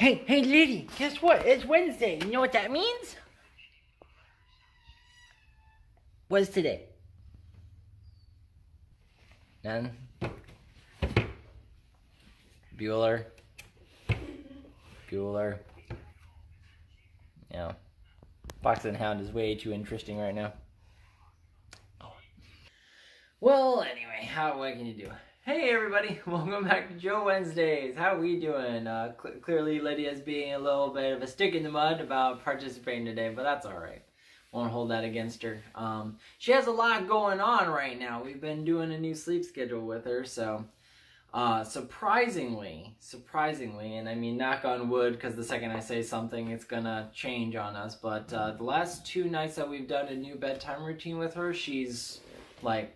Hey, Liddy, guess what? It's Wednesday. You know what that means? What's today? None? Bueller? Yeah. Fox and Hound is way too interesting right now. Oh. Well, anyway, what can you do? Hey everybody, welcome back to Joe Wednesdays. How we doing? Clearly Lydia's being a little bit of a stick in the mud about participating today, but that's alright. Won't hold that against her. She has a lot going on right now. We've been doing a new sleep schedule with her, so surprisingly, and I mean knock on wood, because the second I say something it's gonna change on us, but the last 2 nights that we've done a new bedtime routine with her, she's like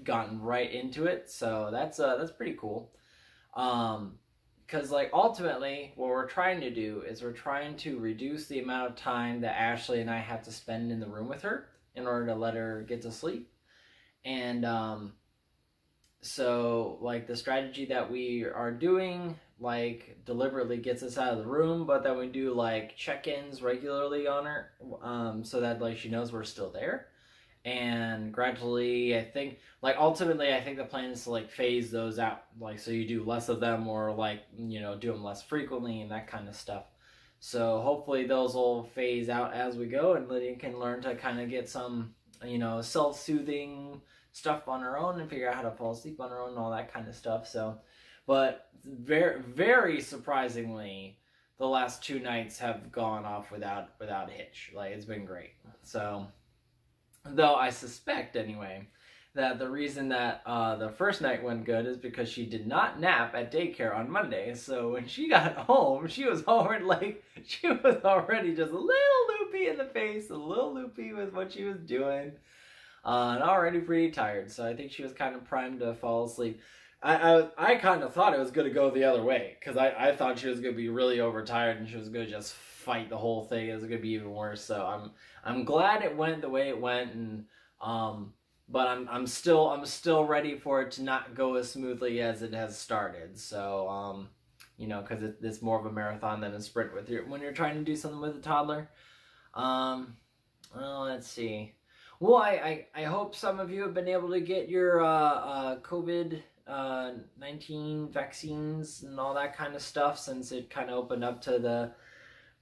gotten right into it, so that's pretty cool. Because like ultimately what we're trying to do is we're trying to reduce the amount of time that Ashley and I have to spend in the room with her in order to let her get to sleep. And so like the strategy that we are doing like deliberately gets us out of the room, but then we do like check-ins regularly on her, so that like she knows we're still there. And gradually, I think, like, ultimately, I think the plan is to, like, phase those out. Like, so you do less of them or, like, you know, do them less frequently and that kind of stuff. So hopefully those will phase out as we go and Lydia can learn to kind of get some, you know, self-soothing stuff on her own and figure out how to fall asleep on her own and all that kind of stuff. So, but very, very surprisingly, the last 2 nights have gone off without a hitch. Like, it's been great. So, though I suspect, anyway, that the reason that the first night went good is because she did not nap at daycare on Monday. So when she got home, she was already just a little loopy in the face, a little loopy with what she was doing, and already pretty tired. So I think she was kind of primed to fall asleep. I kind of thought it was going to go the other way, because I thought she was going to be really overtired and she was going to just fight the whole thing. It was going to be even worse. So I'm glad it went the way it went, and but I'm still ready for it to not go as smoothly as it has started. So you know, because it's more of a marathon than a sprint when you're trying to do something with a toddler. Well, let's see. Well, I hope some of you have been able to get your COVID-19 vaccines and all that kind of stuff, since it kind of opened up to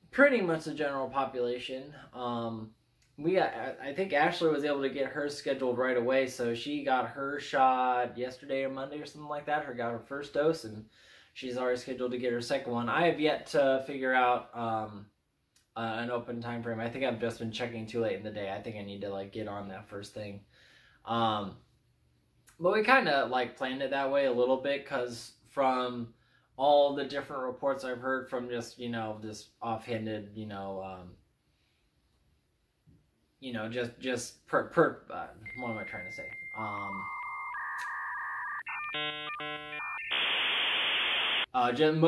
pretty much the general population. I think Ashley was able to get hers scheduled right away, so she got her shot yesterday or Monday or something like that. Got her first dose, and she's already scheduled to get her second one. I have yet to figure out an open time frame. I think I've just been checking too late in the day. I think I need to like get on that first thing. But we kind of like planned it that way a little bit, because from all the different reports I've heard from just, you know, this offhanded, what am I trying to say?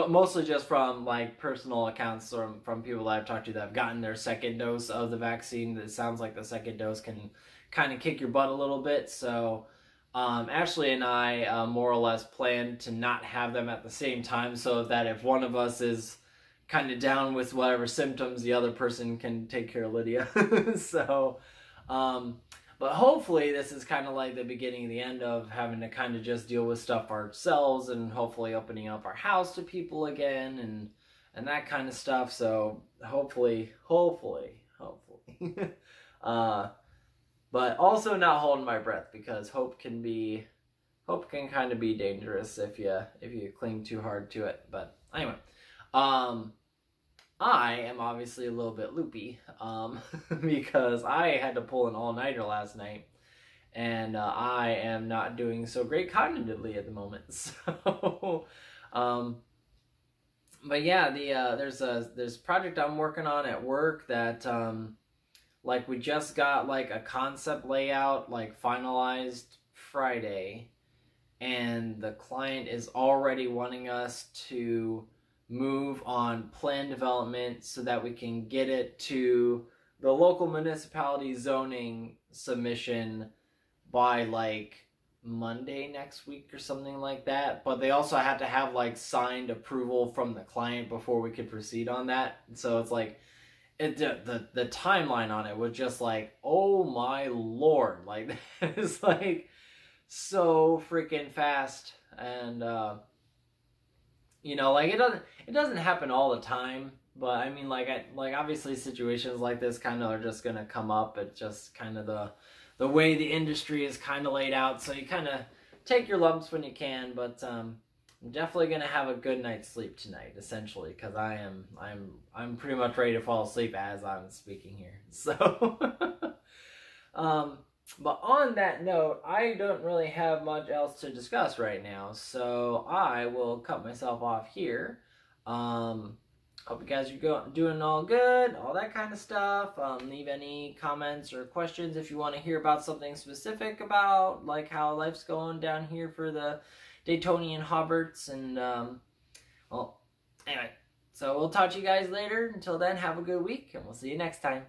Mostly just from like personal accounts from people that I've talked to that have gotten their second dose of the vaccine. It sounds like the second dose can kind of kick your butt a little bit. So Ashley and I more or less planned to not have them at the same time, so that if one of us is kind of down with whatever symptoms, the other person can take care of Lydia. So, but hopefully this is kind of like the beginning and the end of having to kind of just deal with stuff ourselves, and hopefully opening up our house to people again and that kind of stuff. So hopefully. But also not holding my breath, because hope can kind of be dangerous if you cling too hard to it. But anyway, I am obviously a little bit loopy, because I had to pull an all-nighter last night, and I am not doing so great cognitively at the moment. So, but yeah, there's a project I'm working on at work that like we just got like a concept layout like finalized Friday, and the client is already wanting us to move on plan development so that we can get it to the local municipality zoning submission by like Monday next week or something like that. But they also had to have like signed approval from the client before we could proceed on that. So it's like the timeline on it was just like, oh my lord, like it's like so freaking fast. And you know, like it doesn't happen all the time, but I mean, like obviously situations like this kind of are just gonna come up. It's just kind of the way the industry is kind of laid out, so you kind of take your lumps when you can. But I'm definitely gonna have a good night's sleep tonight, essentially, because I'm pretty much ready to fall asleep as I'm speaking here. So, but on that note, I don't really have much else to discuss right now, so I will cut myself off here. Hope you guys are doing all good, all that kind of stuff. Leave any comments or questions if you want to hear about something specific about like how life's going down here for the Daytonian Hauberts. And well, anyway, so we'll talk to you guys later. Until then, have a good week, and we'll see you next time.